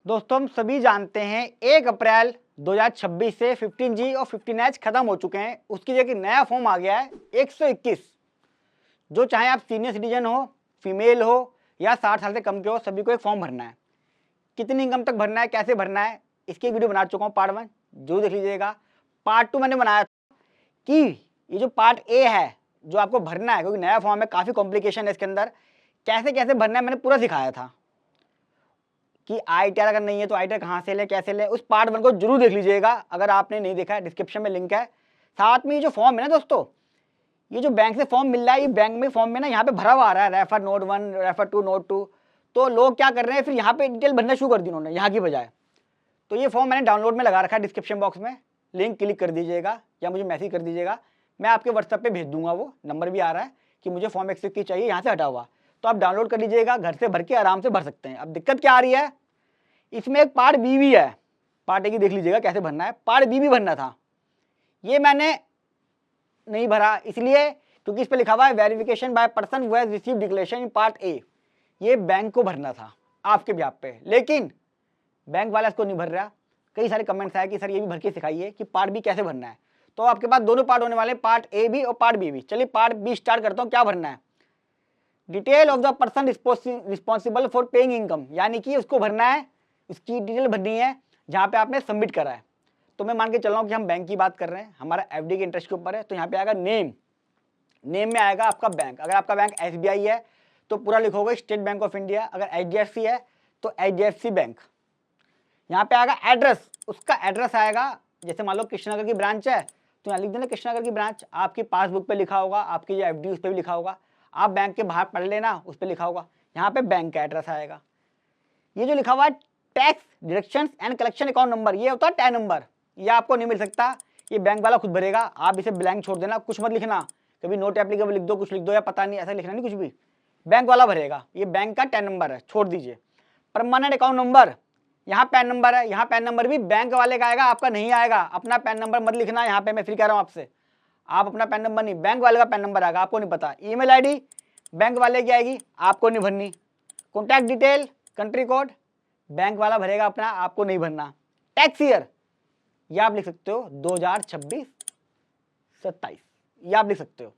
दोस्तों हम सभी जानते हैं 1 अप्रैल 2026 से 15G और 15H खत्म हो चुके हैं। उसकी जगह नया फॉर्म आ गया है 121। जो चाहे आप सीनियर सिटीजन हो, फीमेल हो या 60 साल से कम के हो, सभी को एक फॉर्म भरना है। कितनी इनकम तक भरना है, कैसे भरना है, इसकी वीडियो बना चुका हूँ पार्ट 1, जरूर देख लीजिएगा। पार्ट 2 मैंने बनाया था कि ये जो पार्ट ए है जो आपको भरना है, क्योंकि नया फॉर्म है, काफ़ी कॉम्प्लिकेशन है इसके अंदर, कैसे कैसे भरना है मैंने पूरा सिखाया था कि ITR अगर नहीं है तो ITR कहाँ से ले, कैसे ले। उस पार्ट 1 को जरूर देख लीजिएगा अगर आपने नहीं देखा है, डिस्क्रिप्शन में लिंक है। साथ में ये जो फॉर्म है ना दोस्तों, ये जो बैंक से फॉर्म मिल रहा है, ये बैंक में फॉर्म में ना यहाँ पे भरा हुआ आ रहा है रेफर नोट 1, रेफर 2, नोट 2। तो लोग क्या कर रहे हैं, फिर यहाँ पे डिटेल भरना शुरू कर दी उन्होंने यहाँ की बजाय। तो ये फॉर्म मैंने डाउनलोड में लगा रखा है डिस्क्रिप्शन बॉक्स में, लिंक क्लिक कर दीजिएगा या मुझे मैसेज कर दीजिएगा, मैं आपके व्हाट्सएप पे भेज दूंगा। वो नंबर भी आ रहा है कि मुझे फॉर्म 121 चाहिए, यहाँ से हटा हुआ, तो आप डाउनलोड कर लीजिएगा, घर से भर के आराम से भर सकते हैं। अब दिक्कत क्या आ रही है, इसमें एक पार्ट बी भी है। पार्ट ए की देख लीजिएगा कैसे भरना है, पार्ट बी भी भरना था, ये मैंने नहीं भरा इसलिए क्योंकि इस पर लिखा हुआ है verification by person who has received declaration in part A. ये बैंक को भरना था आपके ब्याह पे, लेकिन बैंक वाला इसको नहीं भर रहा। कई सारे कमेंट्स आए कि सर ये भी भर के सिखाइए कि पार्ट बी कैसे भरना है। तो आपके पास दोनों पार्ट होने वाले, पार्ट ए भी और पार्ट बी भी। चलिए पार्ट बी स्टार्ट करता हूँ। क्या भरना है, detail of the person responsible for paying income, यानी कि उसको भरना है, उसकी डिटेल भरनी है जहाँ पे आपने सबमिट करा है। तो मैं मान के चल रहा हूँ कि हम बैंक की बात कर रहे हैं, हमारा एफडी के इंटरेस्ट के ऊपर है, तो यहाँ पे आएगा नेम, नेम में आएगा आपका बैंक। अगर आपका बैंक SBI है तो पूरा लिखोगे स्टेट बैंक ऑफ इंडिया, अगर HDFC है तो HDFC बैंक। यहाँ पे आएगा एड्रेस, उसका एड्रेस आएगा, जैसे मान लो कृष्णनगर की ब्रांच है तो यहाँ लिख देना कृष्णनगर की ब्रांच। आपकी पासबुक पे लिखा होगा, आपकी जो FD उस पर भी लिखा होगा, आप बैंक के बाहर पढ़ लेना, उस पर लिखा होगा। यहाँ पे बैंक का एड्रेस आएगा। ये जो लिखा हुआ है tax deductions and collection account number, ये होता है टैन नंबर, ये आपको नहीं मिल सकता, ये बैंक वाला खुद भरेगा। आप इसे ब्लैंक छोड़ देना, कुछ मत लिखना, कभी नोट एप्लीकेबल लिख दो, कुछ लिख दो या पता नहीं, ऐसा लिखना नहीं कुछ भी, बैंक वाला भरेगा। ये बैंक का टैन नंबर है, छोड़ दीजिए। परमानेंट अकाउंट नंबर, यहाँ पैन नंबर है, यहाँ पैन नंबर भी बैंक वाले का आएगा, आपका नहीं आएगा। अपना पैन नंबर मत लिखना यहाँ पे, मैं फिर कह रहा हूँ आपसे, आप अपना पैन नंबर नहीं, बैंक वाले का पैन नंबर आएगा, आपको नहीं पता। ईमेल आईडी बैंक वाले की आएगी, आपको नहीं भरनी। Contact detail, country code bank वाला भरेगा अपना, आपको नहीं भरना। टैक्स ईयर, ये आप लिख सकते हो 2026-27, ये आप लिख सकते हो।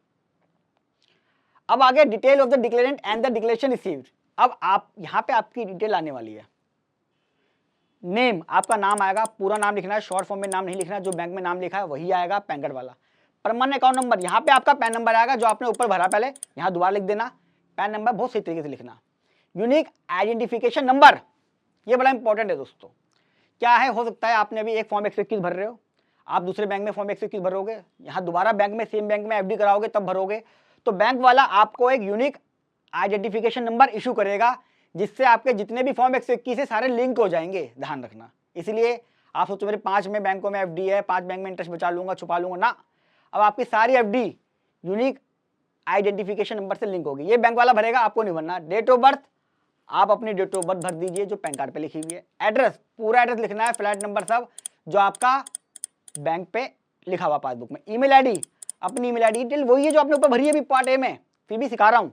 अब आगे detail of the declarant and the declaration received. अब आप यहाँ पे आपकी डिटेल आने वाली है। नेम, आपका नाम आएगा, पूरा नाम लिखना है, शॉर्ट फॉर्म में नाम नहीं लिखना, जो बैंक में नाम लिखा है वही आएगा, पैन कार्ड वाला। परमानेंट अकाउंट नंबर, यहाँ पे आपका पैन नंबर आएगा जो आपने ऊपर भरा पहले, यहाँ दोबारा लिख देना, पैन नंबर बहुत सही तरीके से लिखना। यूनिक आइडेंटिफिकेशन नंबर, ये बड़ा इंपॉर्टेंट है दोस्तों। क्या है, हो सकता है आपने अभी एक फॉर्म 121 भर रहे हो, आप दूसरे बैंक में फॉर्म 121 भरोगे, यहाँ दोबारा बैंक में सेम बैंक में FD कराओगे तब भरोगे, तो बैंक वाला आपको एक यूनिक आइडेंटिफिकेशन नंबर इशू करेगा, जिससे आपके जितने भी फॉर्म 121 है सारे लिंक हो जाएंगे, ध्यान रखना। इसलिए आप सोचो मेरे 5 में बैंकों में FD है, 5 बैंक में इंटरेस्ट बचा लूंगा, छुपा लूंगा ना। अब आपकी सारी FD यूनिक आइडेंटिफिकेशन नंबर से लिंक होगी, ये बैंक वाला भरेगा, आपको नहीं भरना। डेट ऑफ बर्थ, आप अपनी डेट ऑफ बर्थ भर दीजिए जो पैन कार्ड पे लिखी हुई है। एड्रेस, पूरा एड्रेस लिखना है, फ्लैट नंबर सब जो आपका बैंक पे लिखा हुआ पासबुक में। ईमेल आईडी, अपनी ईमेल आईडी डिटेल वही है जो आपने ऊपर भरी है अभी पार्ट ए में, फिर भी सिखा रहा हूँ,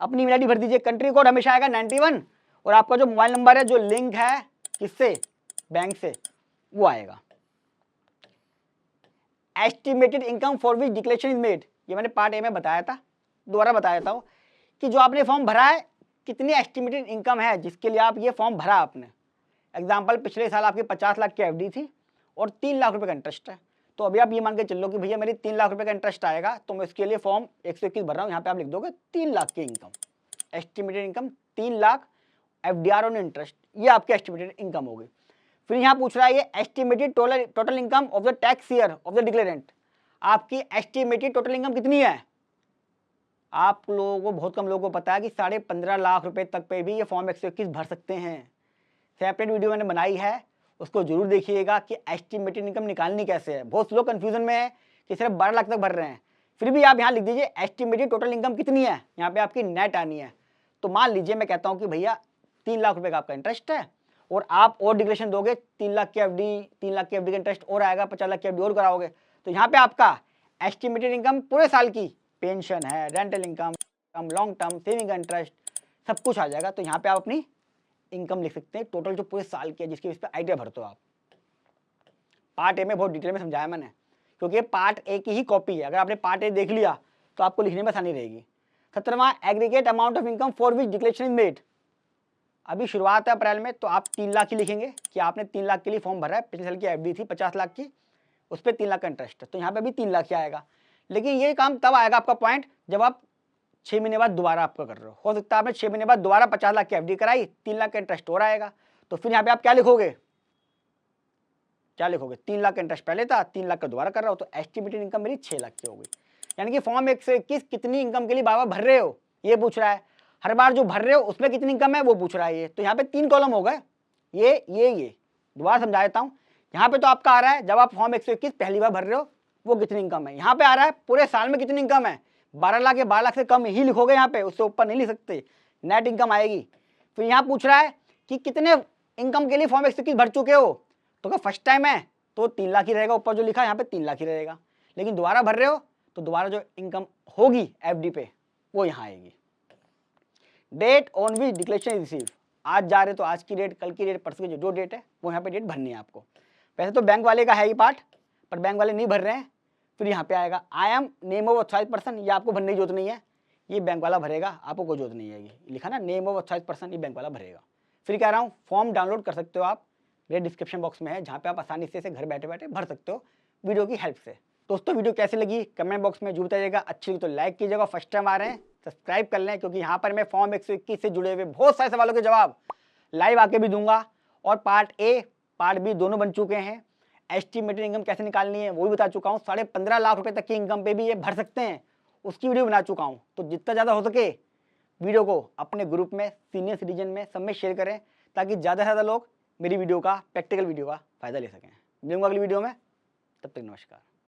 अपनी ईमेल आईडी भर दीजिए। कंट्री कोड हमेशा आएगा 91, और आपका जो मोबाइल नंबर है जो लिंक है किससे, बैंक से, वो आएगा। Estimated income for which declaration is made, ये मैंने पार्ट ए में बताया था, दोबारा बता देता हूँ कि जो आपने फॉर्म भरा है कितनी एस्टिमेटेड इनकम है जिसके लिए आप ये फॉर्म भरा आपने। एग्जाम्पल, पिछले साल आपकी 50 लाख की FD थी और 3 लाख रुपए का इंटरेस्ट है, तो अभी आप ये मान के चल लो कि भैया मेरी 3 लाख रुपए का इंटरेस्ट आएगा, तो मैं इसके लिए फॉर्म 121 भर रहा हूँ। यहाँ पे आप लिख दोगे 3 लाख की income, estimated income 3 lakh, FDR on interest, ये आपकी एस्टिमेटेड इनकम होगी। फिर यहाँ पूछ रहा है ये estimated total income of the tax year of the declarant, आपकी एस्टिमेटेड टोटल इनकम कितनी है। आप लोगों को, बहुत कम लोगों को पता है कि 15.5 लाख रुपए तक पे भी ये फॉर्म 121 भर सकते हैं। सेपरेट वीडियो मैंने बनाई है, उसको जरूर देखिएगा कि एस्टिमेटेड इनकम निकालनी कैसे है। बहुत लोग कंफ्यूजन में है कि सिर्फ 12 लाख तक भर रहे हैं, फिर भी आप यहाँ लिख दीजिए एस्टिमेटेड टोटल इनकम कितनी है, यहाँ पे आपकी नेट आनी है। तो मान लीजिए मैं कहता हूँ कि भैया 3 लाख रुपए का आपका इंटरेस्ट है, और आप और डिक्लेरेशन दोगे 3 लाख की FD, 3 लाख की FD का इंटरेस्ट और आएगा, 50 लाख की FD और कराओगे, तो यहाँ पे आपका एस्टिमेटेड इनकम पूरे साल की, पेंशन है, rental income, long term, saving का इंटरेस्ट, सब कुछ आ जाएगा। तो यहाँ पे आप अपनी इनकम लिख सकते हैं टोटल जो पूरे साल की है, जिसके बेस पे आइडिया भरते हो आप। पार्ट ए में बहुत डिटेल में समझाया मैंने, क्योंकि पार्ट ए की ही कॉपी है। अगर आपने पार्ट ए देख लिया तो आपको लिखने में आसानी रहेगी। 17वां, aggregate amount of income for which declaration is made. अभी शुरुआत है अप्रैल में, तो आप 3 लाख की लिखेंगे कि आपने 3 लाख के लिए फॉर्म भरा है। पिछले साल की एफडी थी 50 लाख की, उस पर 3 लाख का इंटरेस्ट है, तो यहाँ पे भी 3 लाख ही आएगा। लेकिन ये काम तब आएगा आपका पॉइंट जब आप 6 महीने बाद दोबारा आपका कर रहे हो सकता है आपने 6 महीने बाद दोबारा 50 लाख की एफडी कराई, 3 लाख का इंटरेस्ट और आएगा। तो फिर यहाँ पे आप क्या लिखोगे, 3 लाख का इंटरेस्ट पहले था, 3 लाख का दोबारा कर रहा हो, तो एस्टिमेटेड इनकम मेरी 6 लाख की हो गई। यानी कि फॉर्म 121 कितनी इनकम के लिए बाबा भर रहे हो ये पूछ रहा है। हर बार जो भर रहे हो उसमें कितनी इनकम है वो पूछ रहा है ये। तो यहाँ पे 3 कॉलम हो गए, ये दोबारा समझा देता हूँ। यहाँ पे तो आपका आ रहा है जब आप फॉर्म 121 पहली बार भर रहे हो वो कितनी इनकम है। यहाँ पे आ रहा है पूरे साल में कितनी इनकम है, 12 लाख या 12 लाख से कम ही लिखोगे यहाँ पे, उससे ऊपर नहीं लिख सकते, नेट इनकम आएगी। फिर यहाँ पूछ रहा है कि कितने इनकम के लिए फॉर्म 121 भर चुके हो, तो अगर फर्स्ट टाइम है तो 3 लाख ही रहेगा, ऊपर जो लिखा है यहाँ पे 3 लाख ही रहेगा। लेकिन दोबारा भर रहे हो तो दोबारा जो इनकम होगी एफडी पे वो यहाँ आएगी। Date on which declaration receive, आज जा रहे तो आज की डेट, कल की डेट, परसों की जो डेट है वो यहाँ पे डेट भरनी है आपको। वैसे तो बैंक वाले का है ही पार्ट, पर बैंक वाले नहीं भर रहे हैं। फिर यहाँ पे आएगा I am name of authorised person, ये आपको भरने की जरूरत नहीं है, ये बैंक वाला भरेगा, आपको कोई जरूरत नहीं है। ये लिखा ना नेम ऑफ ऑथराइज्ड पर्सन, ये बैंक वाला भरेगा। फिर कह रहा हूँ फॉर्म डाउनलोड कर सकते हो आप, मेरे डिस्क्रिप्शन बॉक्स में है, जहाँ पे आप आसानी से घर बैठे बैठे भर सकते हो वीडियो की हेल्प से। दोस्तों वीडियो कैसी लगी कमेंट बॉक्स में जरूर बताइएगा। अच्छी लगी तो लाइक कीजिएगा, फर्स्ट टाइम आ रहे हैं सब्सक्राइब कर लें, क्योंकि यहाँ पर मैं फॉर्म 121 से जुड़े हुए बहुत सारे सवालों के जवाब लाइव आके भी दूंगा। और पार्ट ए पार्ट बी दोनों बन चुके हैं। एस्टिमेटेड इनकम कैसे निकालनी है वो भी बता चुका हूँ। 15.5 लाख रुपए तक की इनकम पे भी ये भर सकते हैं, उसकी वीडियो बना चुका हूँ। तो जितना ज़्यादा हो सके वीडियो को अपने ग्रुप में, सीनियर सिटीजन में, सब में शेयर करें, ताकि ज़्यादा से ज़्यादा लोग मेरी वीडियो का, प्रैक्टिकल वीडियो का फ़ायदा ले सकें। मिलूंगा अगली वीडियो में, तब तक नमस्कार।